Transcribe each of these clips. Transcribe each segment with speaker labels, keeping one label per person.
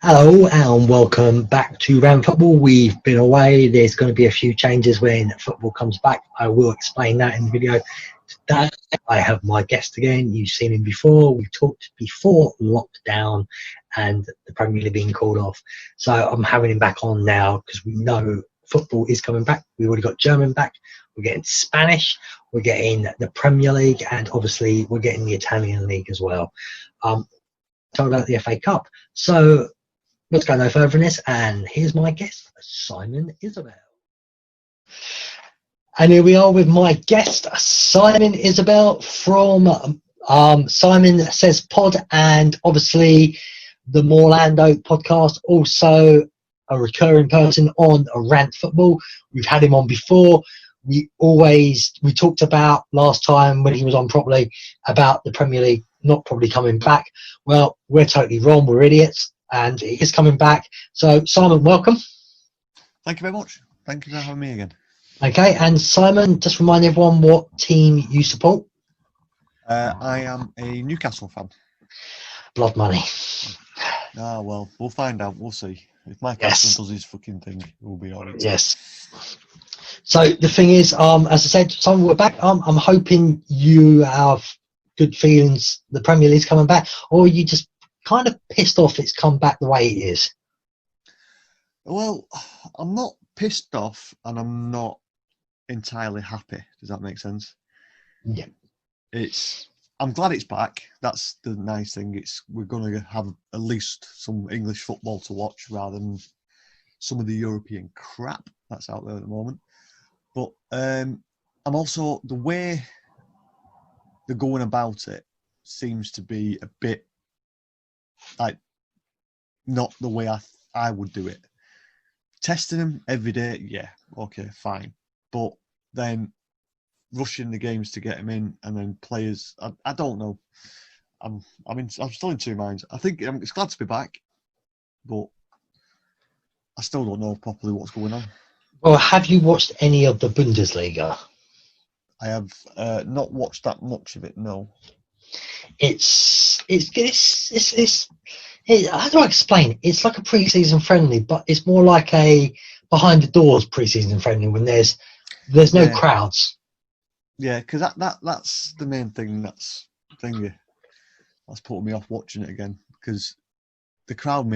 Speaker 1: Hello and welcome back to RantFootball. We've been away. There's going to be a few changes when football comes back. I will explain that in the video. Today I have my guest again. You've seen him before. We've talked before lockdown and the Premier League being called off. So I'm having him back on now because we know football is coming back. We've already got German back. We're getting Spanish. We're getting the Premier League, and obviously we're getting the Italian League as well. Talk about the FA Cup. So let's go no further than this, and here's my guest, Simon Isbell. And here we are with my guest, Simon Isbell from Simon Says Pod, and obviously the Morlando podcast, also a recurring person on Rant Football. We've had him on before. We talked about last time when he was on properly about the Premier League not probably coming back. Well, we're totally wrong. We're idiots. And it is coming back. So, Simon, welcome.
Speaker 2: Thank you very much. Thank you for having me again.
Speaker 1: Okay, and Simon, just remind everyone what team you support.
Speaker 2: I am a Newcastle fan.
Speaker 1: Blood money.
Speaker 2: Ah, well, we'll find out. We'll see. If Mike Aston does his fucking thing, we'll be all right.
Speaker 1: Yes. So, the thing is, as I said, Simon, we're back. I'm hoping you have good feelings the Premier League's coming back, or you just kind of pissed off it's come back the way it is?
Speaker 2: Well, I'm not pissed off and I'm not entirely happy. Does that make sense?
Speaker 1: Yeah.
Speaker 2: I'm glad it's back. That's the nice thing. We're going to have at least some English football to watch rather than some of the European crap that's out there at the moment. But I'm also, the way they're going about it seems to be a bit like not the way I would do it. Testing them every day, yeah, okay, fine. But then rushing the games to get them in, and then players, I don't know. I'm still in two minds. I think it's glad to be back, but I still don't know properly what's going on.
Speaker 1: Well, have you watched any of the Bundesliga?
Speaker 2: I have not watched that much of it. No.
Speaker 1: It's how do I explain? It's like a pre-season friendly, but it's more like a behind the doors pre-season friendly when there's no crowds.
Speaker 2: Yeah, because that's the main thing. That's putting me off watching it again, because the crowd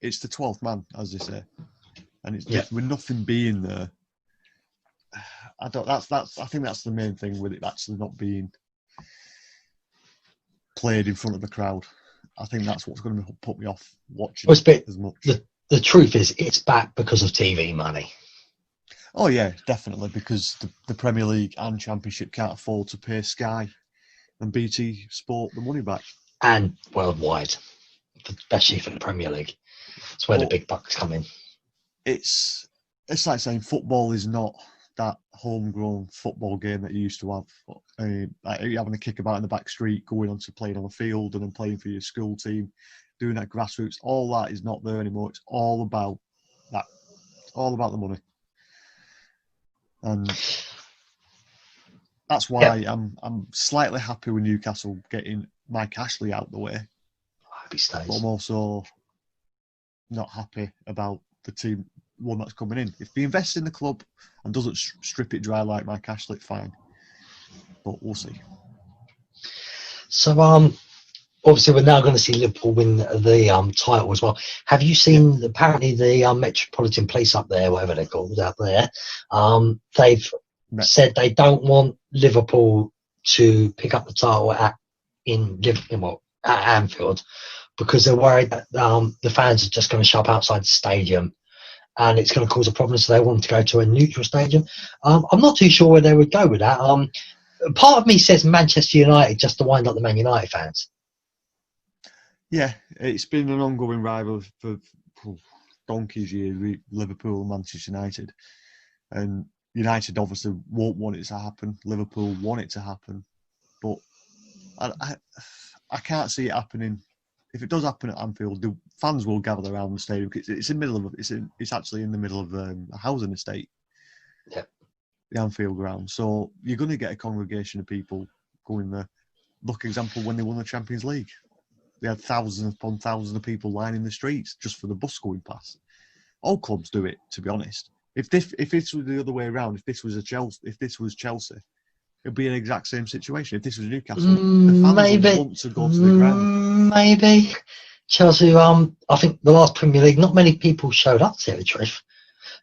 Speaker 2: it's the 12th man, as they say, and it's with nothing being there. I think that's the main thing with it actually not being played in front of the crowd. I think that's what's going to put me off watching it as much.
Speaker 1: The truth is, it's back because of TV money.
Speaker 2: Oh yeah, definitely, because the Premier League and Championship can't afford to pay Sky and BT Sport the money back.
Speaker 1: And worldwide, especially for the Premier League. It's where the big bucks come in.
Speaker 2: It's like saying football is not that homegrown football game that you used to have. Like you having a kick about in the back street, going on to playing on the field and then playing for your school team, doing that grassroots. All that is not there anymore. It's all about that. It's all about the money. And that's why I'm slightly happy with Newcastle getting Mike Ashley out the way.
Speaker 1: Happy stays.
Speaker 2: But I'm also not happy about the team one that's coming in. If he invests in the club and doesn't strip it dry like Mike Ashley, fine. But we'll see.
Speaker 1: So obviously we're now going to see Liverpool win the title as well. Have you seen apparently the Metropolitan Police up there, whatever they're called out there? They've said they don't want Liverpool to pick up the title at Anfield because they're worried that the fans are just going to show up outside the stadium and it's going to cause a problem, so they want to go to a neutral stadium. I'm not too sure where they would go with that. Part of me says Manchester United just to wind up the Man United fans.
Speaker 2: Yeah, it's been an ongoing rival for donkey's years, Liverpool and Manchester United. And United obviously won't want it to happen. Liverpool want it to happen. But I can't see it happening. If it does happen at Anfield, the fans will gather around the stadium. It's actually in the middle of a housing estate.
Speaker 1: Yep.
Speaker 2: The Anfield ground. So you're going to get a congregation of people going there. Look, example, when they won the Champions League. They had thousands upon thousands of people lining the streets just for the bus going past. All clubs do it, to be honest. If this was the other way around, if this was Chelsea, it'd be an exact same situation. If this was Newcastle, the fans would want to go to the ground.
Speaker 1: Maybe Chelsea. I think the last Premier League, not many people showed up, to tell the truth.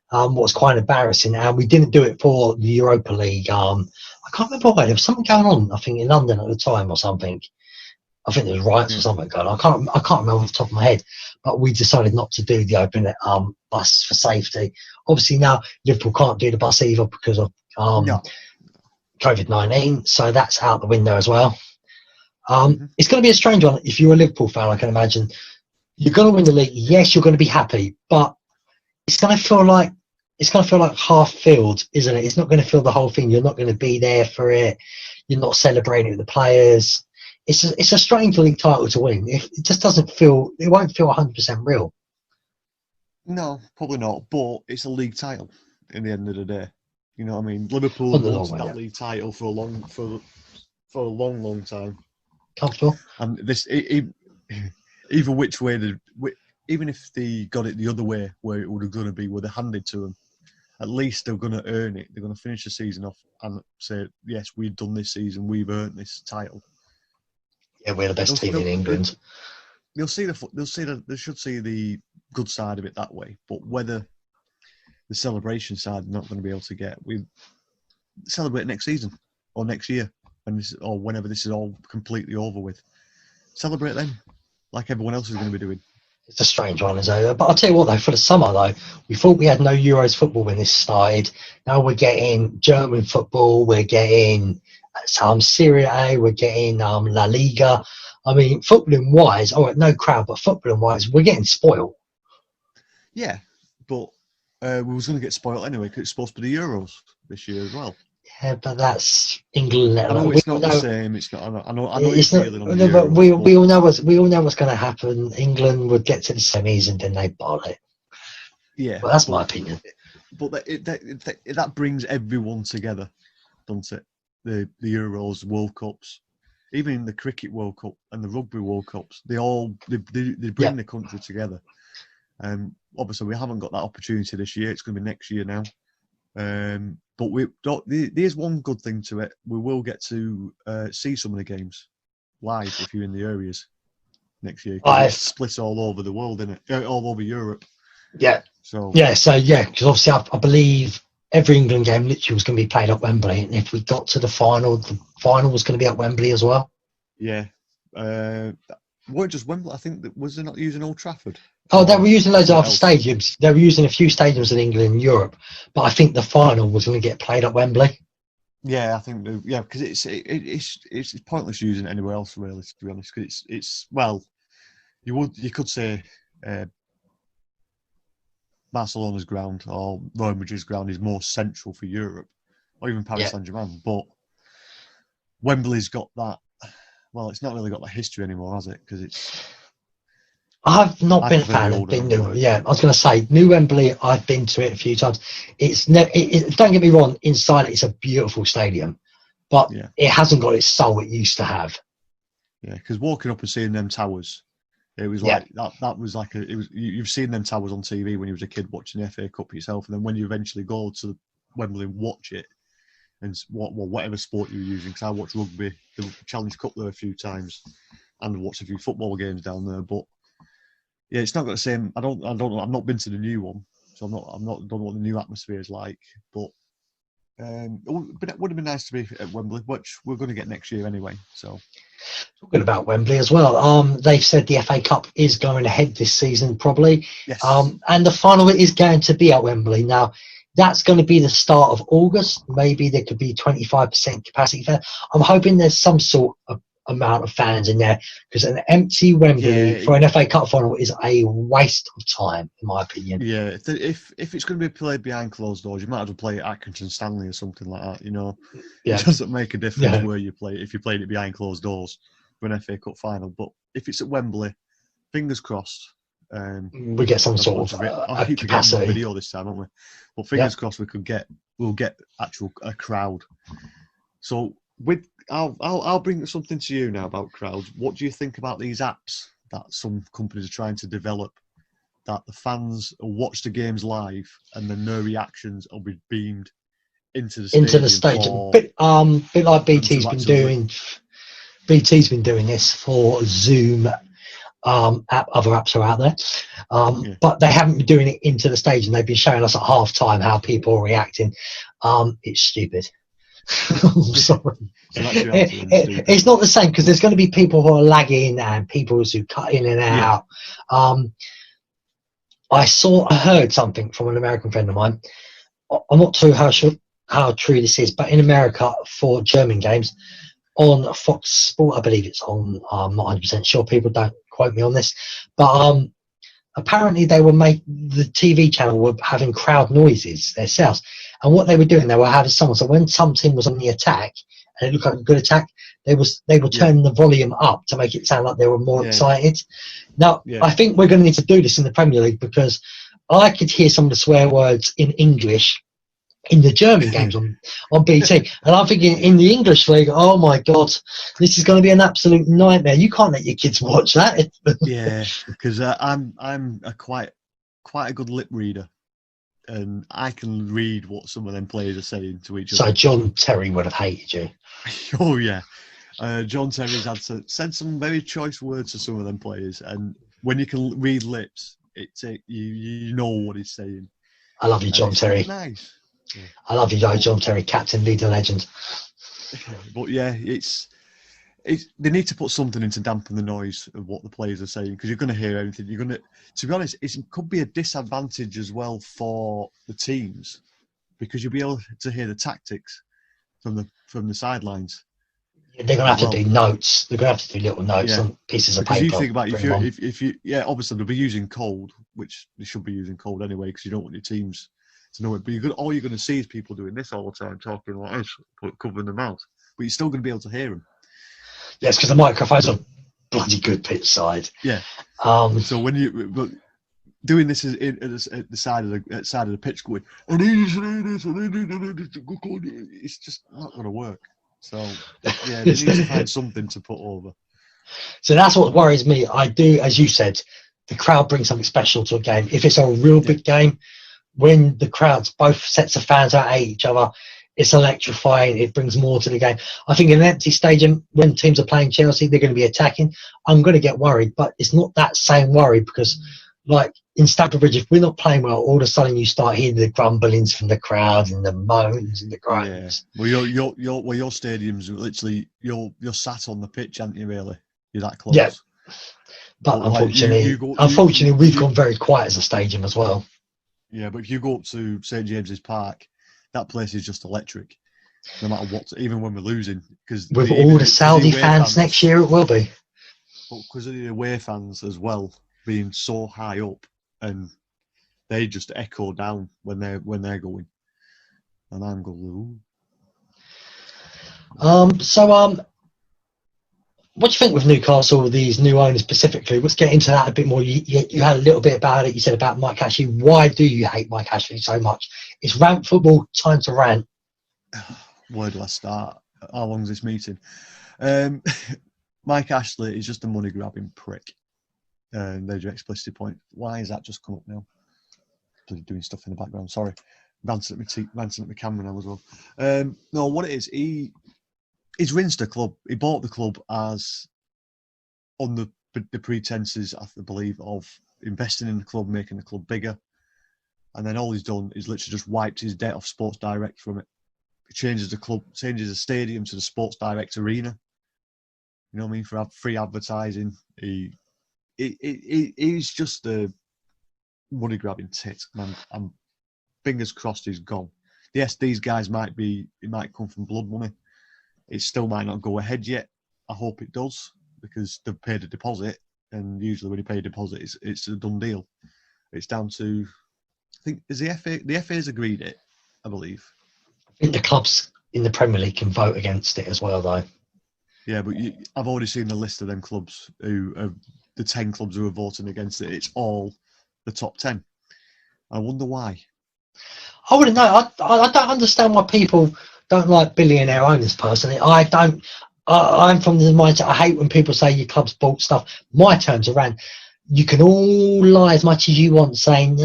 Speaker 1: What was quite embarrassing, and we didn't do it for the Europa League. I can't remember why. There was something going on, I think, in London at the time or something. I think there was riots or something going on. I can't remember off the top of my head. But we decided not to do the open bus for safety. Obviously now Liverpool can't do the bus either because of COVID-19, so that's out the window as well. It's going to be a strange one. If you're a Liverpool fan, I can imagine you're going to win the league. Yes, you're going to be happy, but it's going to feel like half filled, isn't it? It's not going to feel the whole thing. You're not going to be there for it. You're not celebrating with the players. It's a strange league title to win. It just doesn't feel. It won't feel 100% real.
Speaker 2: No, probably not. But it's a league title in the end of the day. You know what I mean? Liverpool wanted that league title for a long time.
Speaker 1: Comfortable.
Speaker 2: And this, either which way, even if they got it the other way, where it would have going to be, where they handed to them, at least they're going to earn it. They're going to finish the season off and say, "Yes, we've done this season. We've earned this title."
Speaker 1: Yeah, we're the best team in England.
Speaker 2: They should see the good side of it that way. But whether the celebration side they're not going to be able to get, we celebrate next season or next year, or whenever this is all completely over with. Celebrate then, like everyone else is going to be doing.
Speaker 1: It's a strange one, isn't it? But I'll tell you what, though, for the summer, though, we thought we had no Euros football when this started. Now we're getting German football, we're getting Serie A, we're getting La Liga. I mean, footballing-wise, no crowd, but footballing-wise, we're getting spoiled.
Speaker 2: Yeah, but we was going to get spoiled anyway because it's supposed to be the Euros this year as well.
Speaker 1: Yeah, but that's England.
Speaker 2: I know it's not the same. It's not. I know it's
Speaker 1: not,
Speaker 2: feeling on the
Speaker 1: no, but
Speaker 2: Euros,
Speaker 1: we all know what's going to happen. England would get to the semis and then they bottle it.
Speaker 2: Yeah,
Speaker 1: well, that's my opinion.
Speaker 2: But that brings everyone together, doesn't it? The Euros, World Cups, even the Cricket World Cup and the Rugby World Cups, they bring the country together. Obviously, we haven't got that opportunity this year. It's going to be next year now. But there's one good thing to it. We will get to see some of the games live if you're in the areas next year. It's split all over the world, isn't it? All over Europe.
Speaker 1: Yeah.
Speaker 2: So
Speaker 1: because obviously I believe every England game literally was going to be played at Wembley, and if we got to the final was going to be at Wembley as well.
Speaker 2: Yeah. Weren't just Wembley. I think was they not using Old Trafford?
Speaker 1: Oh, they were using loads of other stadiums. They were using a few stadiums in England and Europe, but I think the final was going to get played at Wembley.
Speaker 2: Yeah, I think because it's pointless using it anywhere else really, to be honest. Because it's you could say Barcelona's ground or Real Madrid's ground is more central for Europe, or even Paris Saint-Germain. But Wembley's got that. Well, it's not really got that history anymore, has it? Because
Speaker 1: I've not been a fan of being new. Yeah, I was going to say New Wembley. I've been to it a few times. Don't get me wrong. Inside it's a beautiful stadium, but it hasn't got its soul it used to have. Yeah,
Speaker 2: because walking up and seeing them towers, it was like that. That was like you've seen them towers on TV when you was a kid watching the FA Cup yourself, and then when you eventually go to Wembley and watch it, and whatever sport you're using. Because I watched rugby, the Challenge Cup there a few times, and watched a few football games down there, but. Yeah, it's not got the same. I don't know. I've not been to the new one, so don't know what the new atmosphere is like. But it would have been nice to be at Wembley, which we're going to get next year anyway. So
Speaker 1: talking about Wembley as well, they've said the FA Cup is going ahead this season probably.
Speaker 2: Yes.
Speaker 1: And the final is going to be at Wembley. Now that's going to be the start of August. Maybe there could be 25% capacity there. I'm hoping there's some sort of amount of fans in there, because an empty Wembley for an FA Cup final is a waste of time, in my opinion.
Speaker 2: Yeah, if it's going to be played behind closed doors, you might as well play it at Accrington Stanley or something like that. You know, it doesn't make a difference where you play it if you played it behind closed doors for an FA Cup final. But if it's at Wembley, fingers crossed.
Speaker 1: We get some sort of
Speaker 2: I keep forgetting the video this time, aren't we? But fingers crossed we'll get a crowd. So I'll bring something to you now about crowds. What do you think about these apps that some companies are trying to develop, that the fans will watch the games live and then their reactions will be beamed into the stadium?
Speaker 1: Bit like BT's been doing this for Zoom. Other apps are out there, but they haven't been doing it into the stadium. They've been showing us at half time how people are reacting. It's stupid. I'm sorry.
Speaker 2: So that's your answer,
Speaker 1: it's not the same, because there's going to be people who are lagging and people who cut in and out. I heard something from an American friend of mine. I'm not sure how true this is, but in America, for German games on Fox Sport, I believe it's on. I'm not 100% sure. People don't quote me on this, but apparently the TV channel were having crowd noises themselves, and what they were doing, they were having someone. So when some team was on the attack and it looked like a good attack, they were turning the volume up to make it sound like they were more excited. Now, I think we're going to need to do this in the Premier League, because I could hear some of the swear words in English in the German games on BT, and I'm thinking, in the English league, oh my God, this is going to be an absolute nightmare. You can't let your kids watch that.
Speaker 2: Yeah, because I'm quite a good lip reader, and I can read what some of them players are saying to each other.
Speaker 1: So John Terry would have hated you.
Speaker 2: Oh yeah, John Terry's said some very choice words to some of them players, and when you can read lips, you know what he's saying.
Speaker 1: I love you, John Terry.
Speaker 2: Nice. Yeah.
Speaker 1: I love you, John Terry, captain, leader, legend.
Speaker 2: But yeah, they need to put something in to dampen the noise of what the players are saying, because you're going to hear everything. To be honest, it could be a disadvantage as well for the teams, because you'll be able to hear the tactics from the sidelines.
Speaker 1: Yeah, they're going to have to do notes. They're going to have to do little notes on pieces of paper.
Speaker 2: Because you think about if you obviously they'll be using code, which they should be using code anyway, because you don't want your teams to know it. But all you're going to see is people doing this all the time, talking like this, covering their mouth. But you're still going to be able to hear them.
Speaker 1: Yes, because the microphones are bloody good pitch side.
Speaker 2: Yeah. So when you doing this at the side of the pitch, going, it's just not going to work. So yeah, they need to find something to put over.
Speaker 1: So that's what worries me. I do, as you said, the crowd brings something special to a game. If it's a real big game, when the crowds, both sets of fans are at each other, it's electrifying. It brings more to the game. I think in an empty stadium, when teams are playing Chelsea, they're going to be attacking. I'm going to get worried, but it's not that same worry, because, like in Stamford Bridge, if we're not playing well, all of a sudden you start hearing the grumblings from the crowd and the moans and the groans.
Speaker 2: Yeah. Well, your stadiums literally you're sat on the pitch, aren't you? Really, you're that close.
Speaker 1: Yeah. But unfortunately, we've gone very quiet as a stadium as well.
Speaker 2: Yeah, but if you go up to St James's Park, that place is just electric, no matter what. Even when we're losing, because
Speaker 1: with all the Saudi fans next year, it will be.
Speaker 2: But because of the away fans as well being so high up, and they just echo down when they're going, and I'm going.
Speaker 1: Ooh. What do you think with Newcastle, these new owners specifically? Let's get into that a bit more. You had a little bit about it. You said about Mike Ashley. Why do you hate Mike Ashley so much? It's Rant Football, time to rant.
Speaker 2: Where do I start? How long's this meeting? Mike Ashley is just a money-grabbing prick. There's your explicit point. Why has that just come up now? Doing stuff in the background. Sorry. Ranting at my camera now as well. No, what it is, he's rinsed the club. He bought the club as on the pretenses, I believe, of investing in the club, making the club bigger. And then all he's done is literally just wiped his debt off Sports Direct from it. He changes the stadium to the Sports Direct Arena. You know what I mean? For free advertising. He's just a money grabbing tit. Man, I'm fingers crossed he's gone. Yes, these guys might come from blood money. It still might not go ahead yet. I hope it does, because they've paid a deposit, and usually when you pay a deposit, it's a done deal. It's down to, I think, is the FA's agreed it, I believe.
Speaker 1: I think the clubs in the Premier League can vote against it as well, though.
Speaker 2: Yeah, but I've already seen the list of them clubs the 10 clubs who are voting against it. It's all the top 10. I wonder why.
Speaker 1: I wouldn't know. I don't understand why people don't like billionaire owners personally. I don't. I'm from the mindset. I hate when people say your club's bought stuff. My terms are Rant. You can all lie as much as you want, saying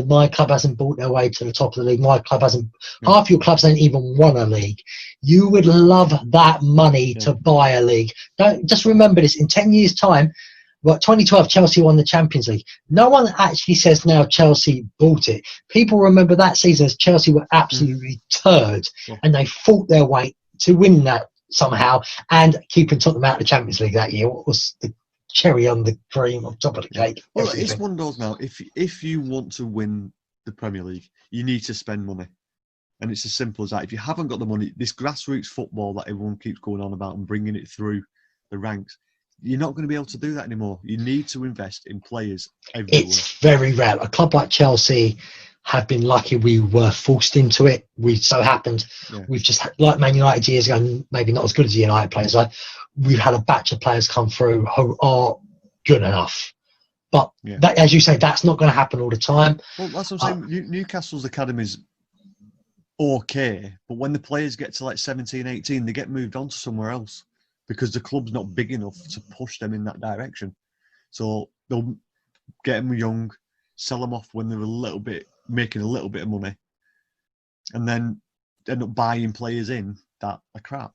Speaker 1: my club hasn't bought their way to the top of the league. My club hasn't. Half your clubs don't even won a league. You would love that money to buy a league. Don't just remember this. In 10 years' time, 2012 Chelsea won the Champions League. No one actually says now Chelsea bought it. People remember that season as Chelsea were absolutely turd, and they fought their way to win that somehow and keeping Tottenham out of the Champions League that year. What was the cherry on the cream on top of the cake?
Speaker 2: Well, it's one of those now. If you want to win the Premier League, you need to spend money. And it's as simple as that. If you haven't got the money, this grassroots football that everyone keeps going on about and bringing it through the ranks, you're not going to be able to do that anymore. You need to invest in players everywhere.
Speaker 1: It's very rare. A club like Chelsea have been lucky we were forced into it. We so happened. We've just had, like Man United years ago, maybe not as good as the United players. We've had a batch of players come through who are good enough. But that, as you say, that's not going to happen all the time.
Speaker 2: Well, that's what I'm saying. Newcastle's academies okay, but when the players get to like 17, 18, they get moved on to somewhere else because the club's not big enough to push them in that direction. So they'll get them young, sell them off when they're making a little bit of money, and then end up buying players in that are crap.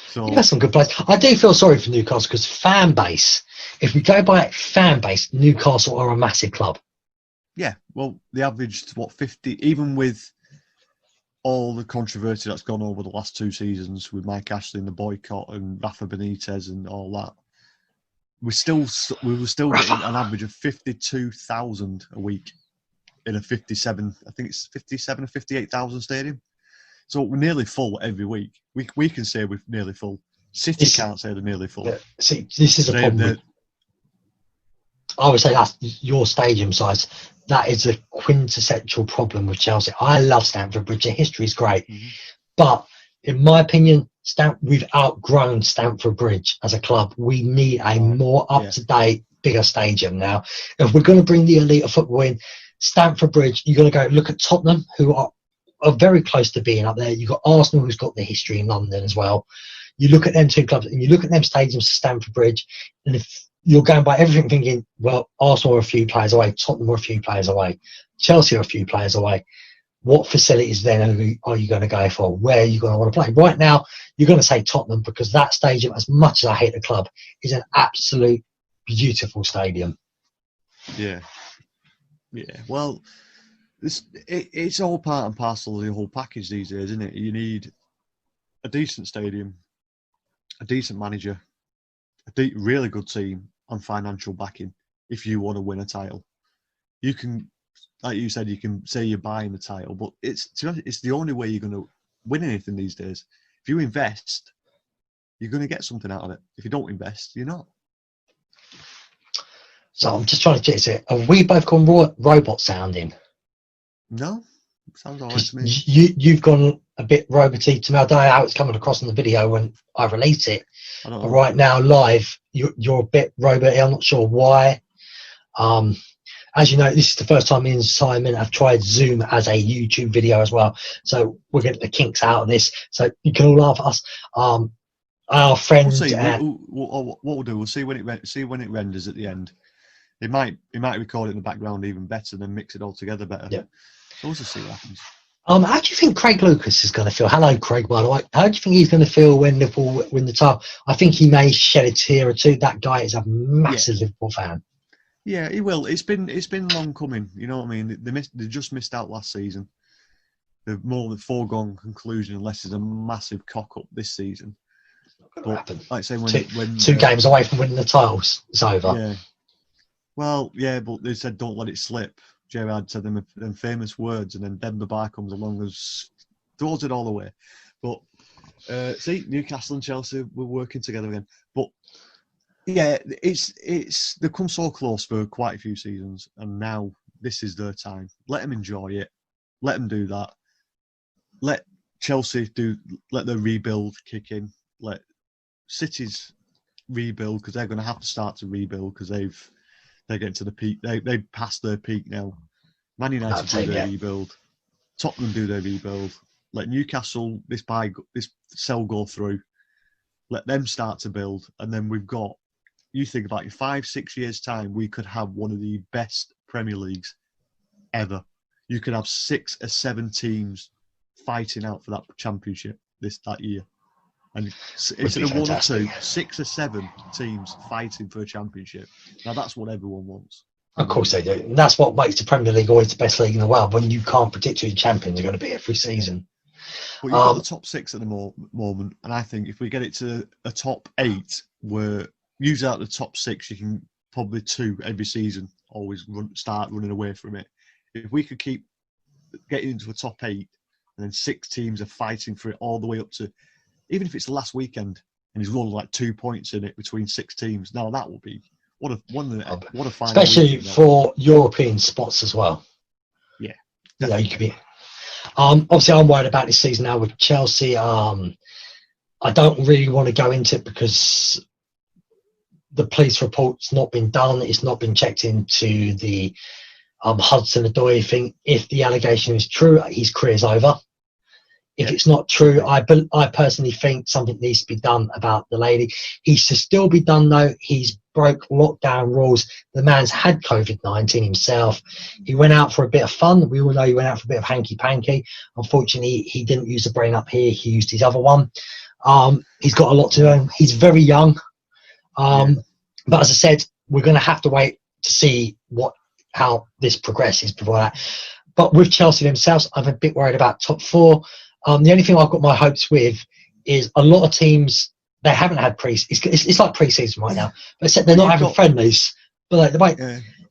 Speaker 2: So
Speaker 1: that's some good players. I do feel sorry for Newcastle because fan base, if we go by fan base, Newcastle are a massive club.
Speaker 2: Yeah, well, they averaged, 50, even with all the controversy that's gone over the last 2 seasons with Mike Ashley and the boycott and Rafa Benitez and all that, we were still getting an average of 52,000 a week in a 57, I think it's 57 or 58,000 stadium. So we're nearly full every week. We can say we're nearly full. City can't say they're nearly full.
Speaker 1: See, this is a problem. I would say that's your stadium size. That is a quintessential problem with Chelsea. I love Stamford Bridge. The history is great. But in my opinion, we've outgrown Stamford Bridge as a club. We need a more up-to-date, bigger stadium now. If we're going to bring the elite of football in, Stamford Bridge, you're going to go look at Tottenham, who are very close to being up there. You've got Arsenal, who's got the history in London as well. You look at them 2 clubs, and you look at them stadiums, Stamford Bridge, and if you're going by everything thinking, well, Arsenal are a few players away, Tottenham are a few players away, Chelsea are a few players away. What facilities then are you going to go for? Where are you going to want to play? Right now, you're going to say Tottenham because that stadium, as much as I hate the club, is an absolute beautiful stadium.
Speaker 2: Yeah. Well, it's all part and parcel of the whole package these days, isn't it? You need a decent stadium, a decent manager, a really good team, and financial backing if you want to win a title. You can, like you said, you can say you're buying the title, but it's the only way you're going to win anything these days. If you invest, you're going to get something out of it. If you don't invest, you're not.
Speaker 1: So I'm just trying to get it. Have we both gone robot sounding?
Speaker 2: No, sounds all right to me.
Speaker 1: You've gone a bit roboty to me. I don't know how it's coming across in the video when I release it. But right now, live, you're a bit roboty. I'm not sure why. As you know, this is the first time me and Simon have tried Zoom as a YouTube video as well. So we're getting the kinks out of this. So you can all laugh at us. Our friend.
Speaker 2: We'll see. What we'll do, we'll see when it renders at the end. It might record it in the background even better, then mix it all together better.
Speaker 1: Yeah.
Speaker 2: So we'll just see what happens.
Speaker 1: How do you think Craig Lucas is going to feel? Hello, Craig, by the way. How do you think he's going to feel when Liverpool win the title? I think he may shed a tear or two. That guy is a massive Liverpool fan.
Speaker 2: Yeah, he will. It's been long coming. You know what I mean? They just missed out last season. They're more than foregone conclusion unless there's a massive cock up this season. But like I say, when
Speaker 1: 2 games away from winning the titles, it's over.
Speaker 2: Yeah. Well, yeah, but they said don't let it slip. Gerrard said them famous words, and then Demba Ba comes along and throws it all away. But see, Newcastle and Chelsea were working together again. But yeah, they've come so close for quite a few seasons, and now this is their time. Let them enjoy it. Let them do that. Let Chelsea let their rebuild kick in. Let City's rebuild, because they're going to have to start to rebuild because they're getting to the peak. They've passed their peak now. Man United do their rebuild. Tottenham do their rebuild. let Newcastle this sell go through, let them start to build, and then we've got. You think about in 5-6 years' time, we could have one of the best Premier Leagues ever. You could have 6 or 7 teams fighting out for that championship that year. And instead of 1 or 2, 6 or 7 teams fighting for a championship. Now that's what everyone wants.
Speaker 1: Of course they do. And that's what makes the Premier League always the best league in the world, when you can't predict who the champions are going to be every season.
Speaker 2: But you've got the top 6 at the moment, and I think if we get it to a top 8, where usually out of the top 6, you can probably 2 every season, always start running away from it. If we could keep getting into a top 8, and then 6 teams are fighting for it all the way up to, even if it's the last weekend, and he's rolling like 2 points in it between 6 teams, now that would be what a final.
Speaker 1: Especially for European spots as well.
Speaker 2: Yeah,
Speaker 1: you could be. Obviously, I'm worried about this season now with Chelsea. I don't really want to go into it because the police report's not been done. It's not been checked into the Hudson-Odoi thing. If the allegation is true, his career's over. If it's not true, I personally think something needs to be done about the lady. He should still be done, though. He's broke lockdown rules. The man's had COVID-19 himself. He went out for a bit of fun. We all know he went out for a bit of hanky-panky. Unfortunately, he didn't use the brain up here. He used his other one. He's got a lot to learn. He's very young. But as I said, we're going to have to wait to see how this progresses before that. But with Chelsea themselves, I'm a bit worried about top 4. The only thing I've got my hopes with is a lot of teams, they haven't had it's like pre-season right now. But except they're not having friendlies. But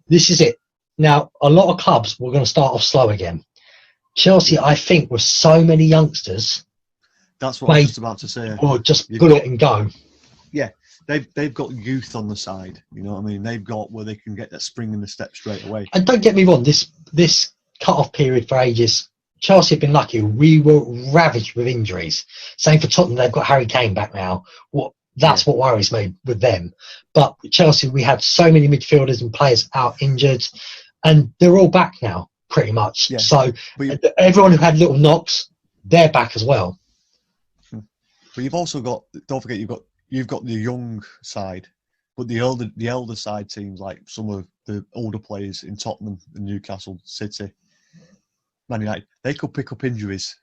Speaker 1: this is it. Now, a lot of clubs were going to start off slow again. Chelsea, I think, with so many youngsters.
Speaker 2: That's what I was just about to say.
Speaker 1: Or just pull it and go.
Speaker 2: Yeah. They've got youth on the side, you know what I mean? They've got where they can get that spring in the step straight away. And
Speaker 1: don't get me wrong, this cut-off period for ages, Chelsea have been lucky. We were ravaged with injuries. Same for Tottenham, they've got Harry Kane back now. That's what worries me with them. But Chelsea, we had so many midfielders and players out injured, and they're all back now, pretty much. Yeah. So everyone who had little knocks, they're back as well.
Speaker 2: But you've also got, don't forget, you've got the young side, but the elder side teams, like some of the older players in Tottenham and Newcastle City, Man United, they could pick up injuries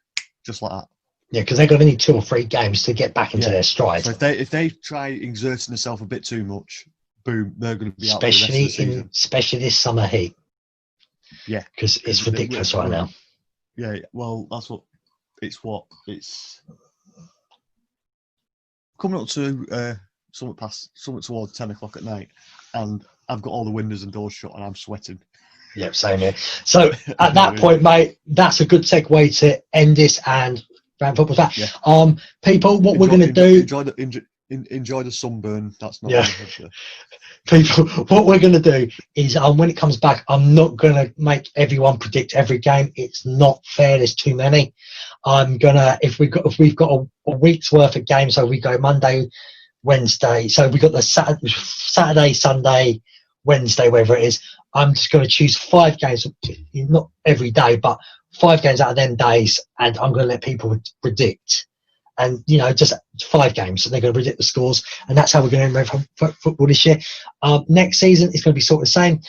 Speaker 2: just like that.
Speaker 1: Yeah, because they're going to need 2 or 3 games to get back into their stride.
Speaker 2: So if they try exerting themselves a bit too much, boom, they're going to be out for the rest of the season. Especially
Speaker 1: this summer heat.
Speaker 2: Yeah,
Speaker 1: because it's ridiculous right now.
Speaker 2: Yeah, well, it's coming up to something towards 10 o'clock at night, and I've got all the windows and doors shut, and I'm sweating.
Speaker 1: Yep, same here. So at that point, mate, that's a good segue to end this and Rant Football's back. Yeah. People, what we're going to do...
Speaker 2: Enjoy the sunburn. That's not...
Speaker 1: Yeah. People, what we're going to do is when it comes back, I'm not going to make everyone predict every game. It's not fair. There's too many. I'm going to... If we've got a week's worth of games, so we go Monday, Wednesday. So we've got the Saturday, Sunday, Wednesday, whatever it is. I'm just going to choose 5 games, not every day, but 5 games out of them days, and I'm going to let people predict. And, just 5 games, so they're going to predict the scores, and that's how we're going to end football this year. Next season, it's going to be sort of the same.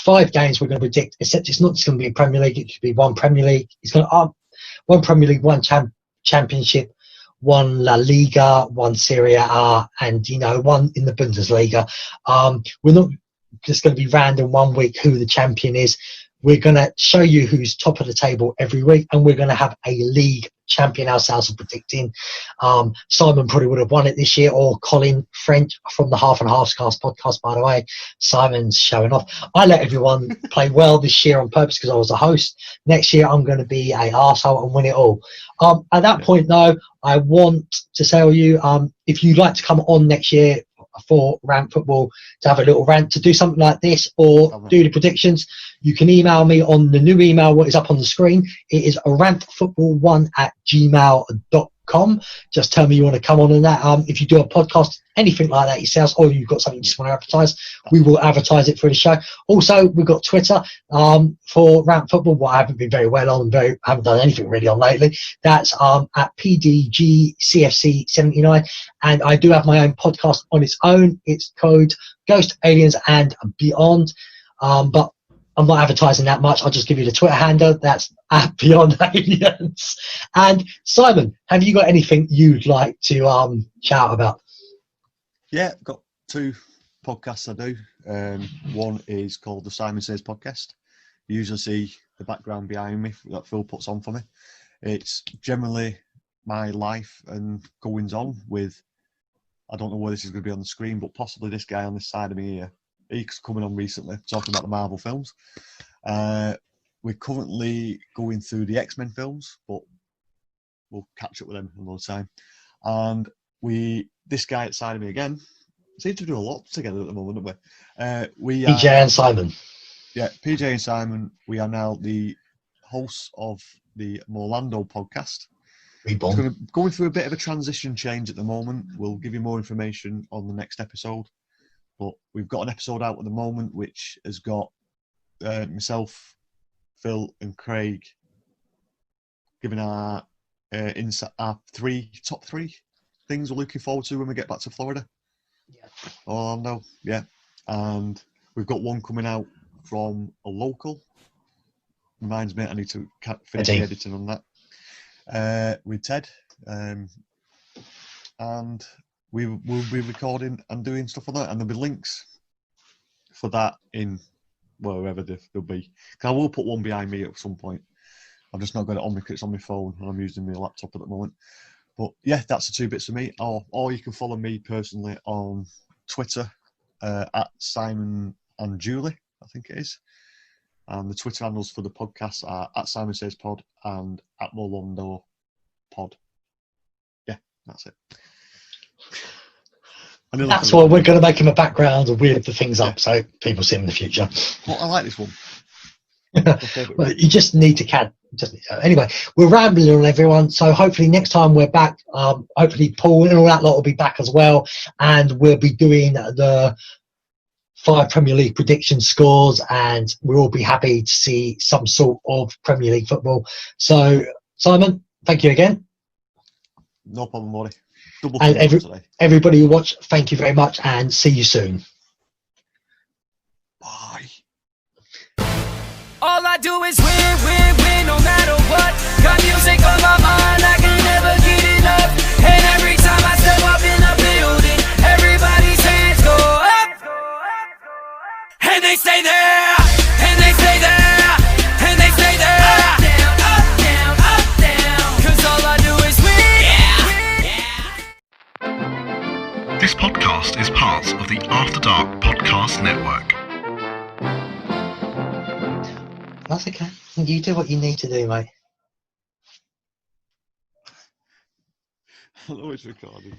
Speaker 1: 5 games we're going to predict, except it's not just going to be a Premier League. It could be 1 Premier League. It's going to 1 Premier League, 1 Championship, 1 La Liga, 1 Serie A, and 1 in the Bundesliga. We're not just going to be random one week who the champion is. We're going to show you who's top of the table every week, and we're going to have a league champion ourselves of predicting. Simon probably would have won it this year, or Colin French from the Half and Half Cast podcast, by the way. Simon's showing off. I let everyone play well this year on purpose because I was a host. Next year, I'm going to be a arsehole and win it all. At that point, though, I want to tell you, if you'd like to come on next year for Rant Football to have a little rant, to do something like this or do the predictions, you can email me on the new email what is up on the screen. It is rantfootball1@gmail.com. Just tell me you want to come on in that. If you do a podcast, anything like that yourselves, or you've got something you just want to advertise, we will advertise it for the show. Also, we've got Twitter for Rant Football, what I haven't been very well on, haven't done anything really on lately. That's at PDGCFC79. And I do have my own podcast on its own. It's called Ghost, Aliens and Beyond. But I'm not advertising that much. I'll just give you the Twitter handle. That's at Beyond Aliens. And Simon, have you got anything you'd like to shout about?
Speaker 2: Yeah, I've got 2 podcasts I do. One is called the Simon Says Podcast. You usually see the background behind me that Phil puts on for me. It's generally my life and goings on with, I don't know where this is going to be on the screen, but possibly this guy on this side of me here. He's coming on recently, talking about the Marvel films. We're currently going through the X-Men films, but we'll catch up with them another time. And this guy outside of me again, seem to do a lot together at the moment, don't we?
Speaker 1: PJ and Simon.
Speaker 2: Yeah, PJ and Simon. We are now the hosts of the Morlando podcast. Going through a bit of a transition change at the moment. We'll give you more information on the next episode. But we've got an episode out at the moment which has got myself, Phil, and Craig giving our top 3 things we're looking forward to when we get back to Florida.
Speaker 1: Yeah.
Speaker 2: Orlando, yeah. And we've got one coming out from a local. Reminds me, I need to finish the editing on that. With Ted. And we will be recording and doing stuff like that, and there'll be links for that in wherever they'll be. Because I will put one behind me at some point. I've just not got it on me because it's on my phone and I'm using my laptop at the moment. But yeah, that's the 2 bits for me. Or you can follow me personally on Twitter at Simon and Julie, I think it is. And the Twitter handles for the podcast are at Simon Says Pod and at Morlando Pod. Yeah, that's it.
Speaker 1: That's why we're going to make him a background and weird the things up so people see him in the future.
Speaker 2: Well, I like this one.
Speaker 1: Well, you just need to anyway, we're rambling on everyone, so hopefully next time we're back, hopefully Paul and all that lot will be back as well, and we'll be doing the 5 Premier League prediction scores, and we'll all be happy to see some sort of Premier League football. So Simon, thank you again.
Speaker 2: No problem, Morty.
Speaker 1: And everybody who watched, thank you very much, and see you soon.
Speaker 2: Bye.
Speaker 3: All I do is win, win, win, no matter what. Got music on my mind, I can never get enough. And every time I step up in the building, everybody's hands go up. And they stay there, and they stay there, and they stay there. Up, down, up, down, up, down. 'Cause all I do is win. Yeah.
Speaker 4: This podcast is part of the After Dark Podcast Network.
Speaker 1: That's okay. You do what you need to do, mate.
Speaker 2: I know it's recording.